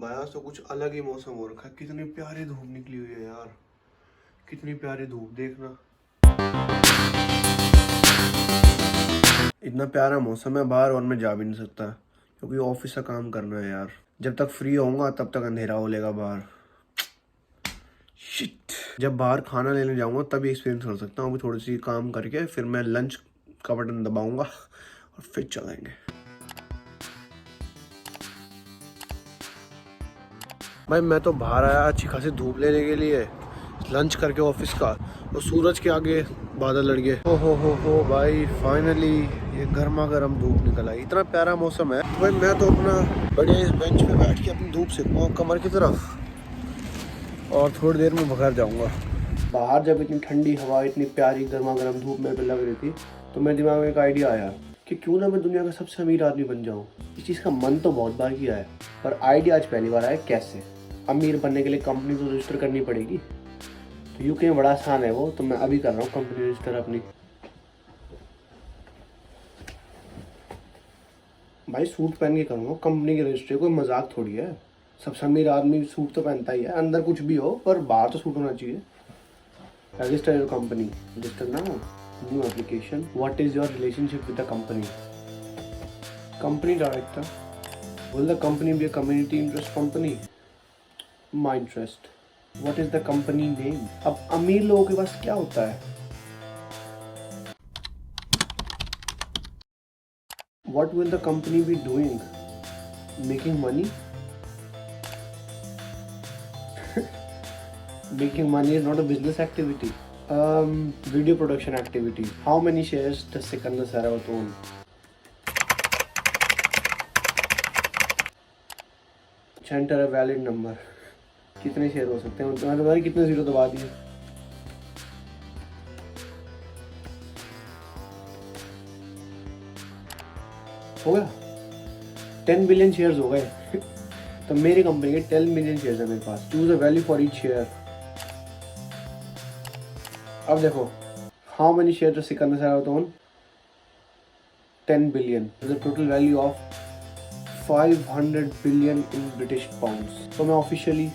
आज तो कुछ अलग ही मौसम हो रखा है। कितनी प्यारी धूप निकली हुई है यार, कितनी प्यारी धूप देखना। इतना प्यारा मौसम है, बाहर और मैं जा भी नहीं सकता क्योंकि ऑफिस का काम करना है यार। जब तक फ्री होऊंगा तब तक अंधेरा हो लेगा बाहर। शिट, जब बाहर खाना लेने जाऊंगा तभी एक्सपीरियंस कर सकता हूँ। अभी थोड़ी सी काम करके फिर मैं लंच का बटन दबाऊंगा और फिर चलेंगे। भाई मैं तो बाहर आया अच्छी खासी धूप लेने के लिए, लंच करके ऑफिस का, और सूरज के आगे बादल लड़ गए। हो भाई, फाइनली ये गर्मा गर्म धूप निकल आई। इतना प्यारा मौसम है। भाई मैं तो अपना बढ़िया इस बेंच पे बैठ के अपनी धूप सेकूंगा कमर की तरफ और थोड़ी देर में घर जाऊंगा। बाहर जब इतनी ठंडी हवा, इतनी प्यारी गर्मा गर्म धूप मेरे पे लग रही थी तो मेरे दिमाग में एक आइडिया आया कि क्यों ना मैं दुनिया का सबसे अमीर आदमी बन जाऊं। इस चीज़ का मन तो बहुत बार किया है पर आइडिया आज पहली बार आया कैसे। अमीर बनने के लिए कंपनी तो रजिस्टर करनी पड़ेगी, तो यूके में बड़ा आसान है वो, तो मैं अभी कर रहा हूँ कंपनी रजिस्टर अपनी। भाई सूट पहन के करूँगा कंपनी की रजिस्ट्री, कोई मजाक थोड़ी है। सबसे अमीर आदमी सूट तो पहनता ही है, अंदर कुछ भी हो पर बाहर तो सूट होना चाहिए। Register your company, register now, new application. What is your relationship with the company? Company director, will the company be a community interest company? My interest. What is the company name? अब अमीर लोगों के पास क्या होता है? What will the company be doing? Making money? Making money is not a business activity. Video production activity. How many shares does Sikandar Saravat own? Enter a valid number. कितने share हो सकते हैं? मतलब कितने जीरो दबा दिए? हो गया 10 बिलियन शेयर्स हो गए। तो मेरी कंपनी के 10 मिलियन शेयर्स है मेरे पास। Choose a value for each share. अब देखो, how many share does Sikandar Sarawat own? 10 billion. The total value of 500 billion in British pounds. तो मैं ऑफिशियली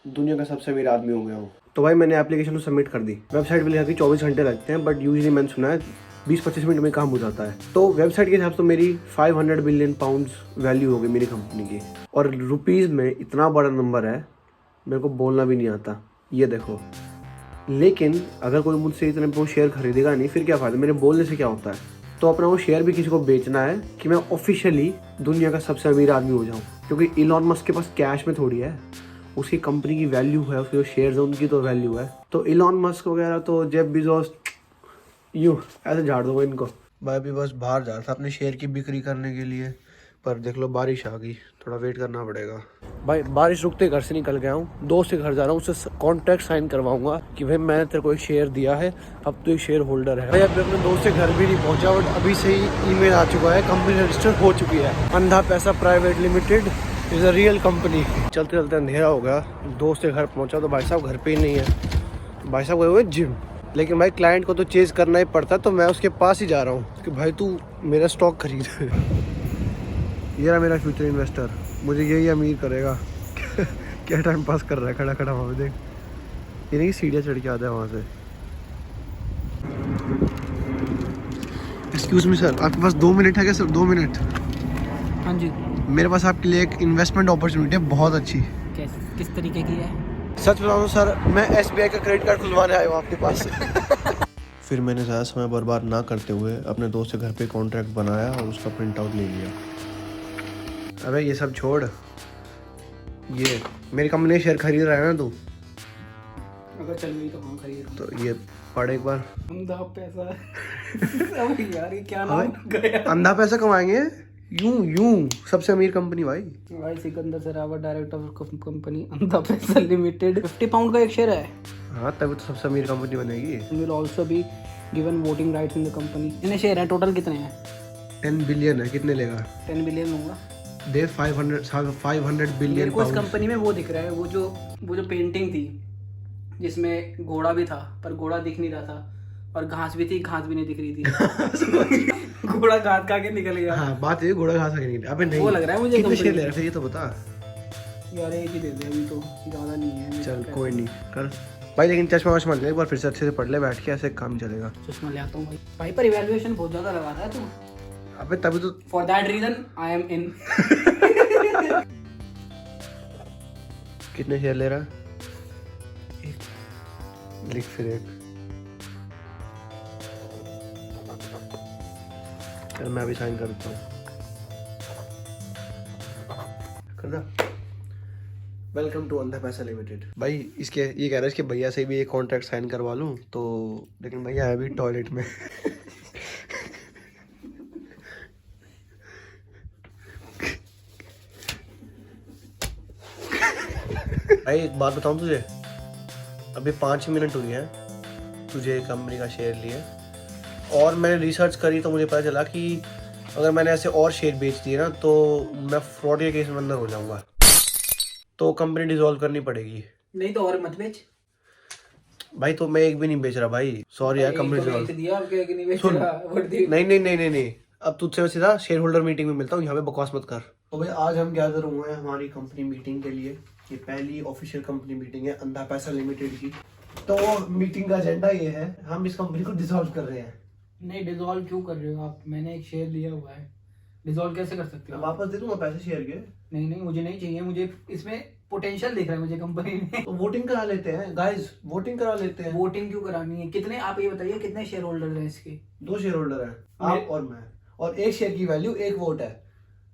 दुनिया का सबसे अमीर आदमी हो गया हूँ। तो भाई मैंने एप्लीकेशन तो सबमिट कर दी। वेबसाइट पे लिखा कि 24 घंटे लगते हैं, बट यूजुअली मैंने सुना है 20-25 मिनट में काम हो जाता है। तो वेबसाइट के हिसाब से मेरी 500 बिलियन पाउंड्स वैल्यू होगी मेरी कंपनी की, और रुपीज़ में इतना बड़ा नंबर है मेरे को बोलना भी नहीं आता। ये देखो, लेकिन अगर कोई मुझसे इतने वो शेयर खरीदेगा नहीं, फिर क्या फ़ायदा, मेरे बोलने से क्या होता है। तो अपना वो शेयर भी किसी को बेचना है कि मैं ऑफिशियली दुनिया का सबसे अमीर आदमी हो जाऊँ, क्योंकि इलॉन मस्क के पास कैश में थोड़ी है, उसकी कंपनी की वैल्यू है, उसके जो शेयर्स हैं उनकी तो वैल्यू है। तो इलॉन मस्क वगैरह तो जेफ बेजोस यूँ ऐसे झाड़ दो इनको। भाई अभी बस बाहर जा रहा था अपने शेयर की बिक्री करने के लिए, पर देख लो बारिश आ गई, थोड़ा वेट करना पड़ेगा। भाई बारिश रुकते घर से निकल गया हूँ, दोस्त के घर जा रहा हूँ, उससे कॉन्ट्रैक्ट साइन करवाऊंगा कि भाई मैंने तेरे को एक शेयर दिया है, अब तो एक शेयर होल्डर है। भाई अभी अपने दोस्त के घर भी नहीं पहुँचा और अभी से ही ईमेल आ चुका है, कंपनी रजिस्टर हो चुकी है। अंधा पैसा private limited is a real company. चलते चलते अंधेरा हो गया, दोस्त के घर पहुंचा तो भाई साहब घर पे ही नहीं है। भाई साहब गए हुए जिम, लेकिन भाई क्लाइंट को तो चेज करना ही पड़ता, तो मैं उसके पास ही जा रहा हूँ कि भाई तू मेरा स्टॉक खरीद। ये रहा मेरा फ्यूचर इन्वेस्टर, मुझे यही अमीर करेगा। क्या टाइम पास कर रहा है खड़ा खड़ा वहाँ पे, देख। ये नहीं सीढ़ियाँ चढ़ के आता है वहाँ से। एक्सक्यूज मी सर, आपके पास 2 मिनट है क्या सर? 2 मिनट? हाँ जी। मेरे पास आपके लिए एक इन्वेस्टमेंट अपॉर्चुनिटी है बहुत अच्छी। किस तरीके की है? सच बताऊं सर, मैं SBI का क्रेडिट कार्ड खुलवाने आया हूँ आपके पास। फिर मैंने ज़्यादा समय बर्बाद ना करते हुए अपने दोस्त के घर पे कॉन्ट्रैक्ट बनाया और उसका प्रिंट आउट ले लिया। अबे ये सब छोड़, ये मेरी कंपनी शेयर खरीद रहा है ना तू? अगर चल गई तो हम खरीद। तो ये पढ़ एक बार। अंधा पैसा। अब यार ये क्या नाम गया? अंधा पैसा कमाएंगे यूं सबसे अमीर कंपनी भाई। भाई Sikandar Sarawat director of company अंधा पैसा लिमिटेड। 50 पाउंड का एक शेयर है। हाँ तभी तो सबसे अमीर कंपनी बनेगी। Will also be given voting rights in the company. कितने शेयर हैं टोटल? कितने हैं? 10 बिलियन है। कितने लेगा? 10 बिलियन लूंगा। दे 500 बिलियन। मेरे को इस कंपनी में वो दिख रहा है, वो जो पेंटिंग थी जिसमें घोड़ा भी था पर घोड़ा दिख नहीं रहा था, और घास भी थी, घास भी नहीं दिख रही थी। घोड़ा घात खा के निकल गया। हाँ बात ये घोड़ा घास नहीं। अबे नहीं वो लग रहा है मुझे कितने कंपनी शेयर ले रहा है ये तो बता यार, एक ही दे दे अभी, तो ज्यादा नहीं है मेरे चल पास। कोई नहीं कर भाई, लेकिन चश्मा वश्मा ले एक बार फिर से अच्छे से पढ़ ले बैठ के, ऐसे काम चलेगा। चश्मा ले आता हूँ भाई। भाई पर इवैल्यूएशन बहुत ज्यादा लगा रहा है तू। अबे तभी तो for that reason I am in. कितने शेयर ले रहा है? लिख फिर एक। चल मैं अभी साइन कर देता हूँ, कर दा। वेलकम टू अंधा पैसा लिमिटेड। भाई इसके ये कह रहा है इसके भैया से भी एक कॉन्ट्रैक्ट साइन करवा लूँ तो, लेकिन भैया है अभी टॉयलेट में। भाई एक बात बताऊँ तुझे, अभी 5 मिनट हुई है तुझे कंपनी का शेयर लिए, और मैंने रिसर्च करी तो मुझे पता चला कि अगर मैंने ऐसे और शेयर बेच दिए ना तो मैं फ्रॉड के केस में अंदर हो जाऊंगा, तो कंपनी डिसॉल्व करनी पड़ेगी। नहीं तो और मत बेच भाई तो मैं एक भी नहीं बेच रहा भाई, सॉरी यार कंपनी तो बेच दिया, अब क्या कि नहीं बेच सुन। रहा, वोट दी। नहीं नहीं नहीं नहीं नहीं, अब तुझसे मैं सीधा शेयर होल्डर मीटिंग में मिलता हूँ, यहाँ पे बकवास मत कर। तो भाई आज हम गैदर हुए हैं हमारी कंपनी मीटिंग के लिए। ये पहली ऑफिशियल कंपनी मीटिंग है अंधा पैसा लिमिटेड की। तो मीटिंग का एजेंडा ये है, हम इस कंपनी को डिसॉल्व कर रहे हैं। नहीं डिसॉल्व क्यों कर रहे हो आप? मैंने एक शेयर लिया हुआ है, डिसॉल्व कैसे कर सकते हो? वापस दे दूंगा पैसे शेयर के। नहीं नहीं मुझे नहीं चाहिए, मुझे इसमें पोटेंशियल दिख रहा है मुझे कंपनी में। तो वोटिंग करा लेते हैं गाइस, वोटिंग करा लेते हैं। वोटिंग क्यों करानी है? कितने, आप ये बताइए कितने शेयर होल्डर हैं इसके? 2 शेयर होल्डर हैं, आप और मैं, और एक शेयर की वैल्यू 1 वोट है।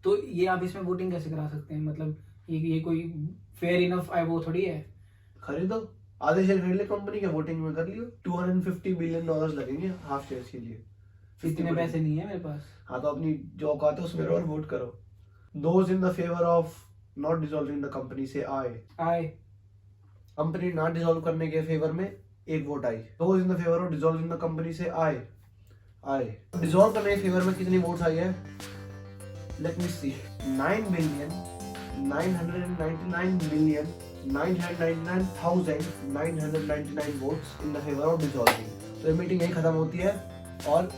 तो ये आप इसमें वोटिंग कैसे करा सकते हैं? मतलब ये कोई फेयर इनफ है वो थोड़ी है। खरीदो, आधे शेयर खरीद ले कंपनी के, वोटिंग में कर लियो। $250 बिलियन लगेंगे हाफ शेयर के लिए। इतने पैसे नहीं है मेरे पास। हाँ तो अपनी जो औकात है उसमें और वोट करो। Those in the favor of not dissolving the company से आए। कंपनी ना डिसॉल्व करने के फेवर में 1 vote I. Those in the favor of dissolving the company से आए। डिसॉल्व करने के फेवर में कितनी वोट्स आई है? Let me see, 9,999,999,999 votes in the favor of dissolving। तो ये मीटिंग यही खत्म होती है। और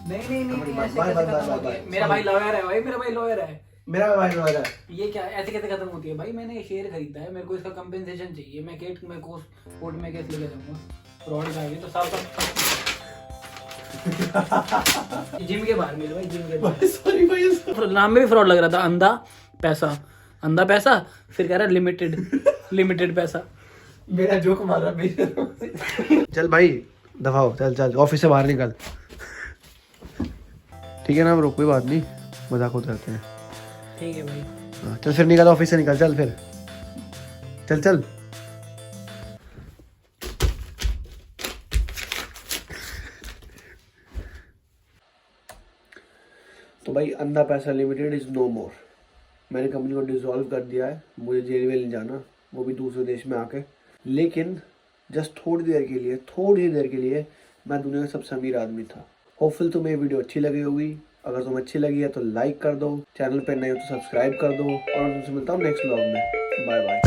नहीं ऐसे कैसे बाय, खत्म होती है? मेरा भाई लॉयर है भाई, मेरा भाई लॉयर है। मेरा भाई लॉयर है। ये क्या ऐसे कैसे खत्म होती है भाई? मैंने ये शेयर खरीदा है, मेरे को इसका कंपेंसेशन चाहिए। मैं कोर्ट में केस लेके जाऊंगा। फ्रॉड का ये तो साफ जिम के बाहर मिल भाई, जिम के बाहर। सॉरी भाई, नाम में भी फ्रॉड लग रहा था, अंधा पैसा। अंधा पैसा, फिर कह रहा लिमिटेड पैसा। मेरा जोक मार रहा है। चल भाई दफाओ, चल ऑफिस से बाहर निकल। ठीक है ना ब्रो, कोई बात नहीं, मजाक होते रहते हैं। ठीक है भाई। हाँ, चल फिर निकल ऑफिस से निकल, चल फिर चल। तो भाई अंधा पैसा लिमिटेड इज नो मोर। मैंने कंपनी को डिसॉल्व कर दिया है। मुझे जेल वेल जाना, वो भी दूसरे देश में आके। लेकिन जस्ट थोड़ी देर के लिए मैं दुनिया का सबसे अमीर आदमी था। होपफुल तुम्हें ये वीडियो अच्छी लगी होगी। अगर तुम्हें अच्छी लगी है तो लाइक कर दो, चैनल पे नए हो तो सब्सक्राइब कर दो, और तुमसे मिलता हूँ नेक्स्ट व्लॉग में। Bye bye.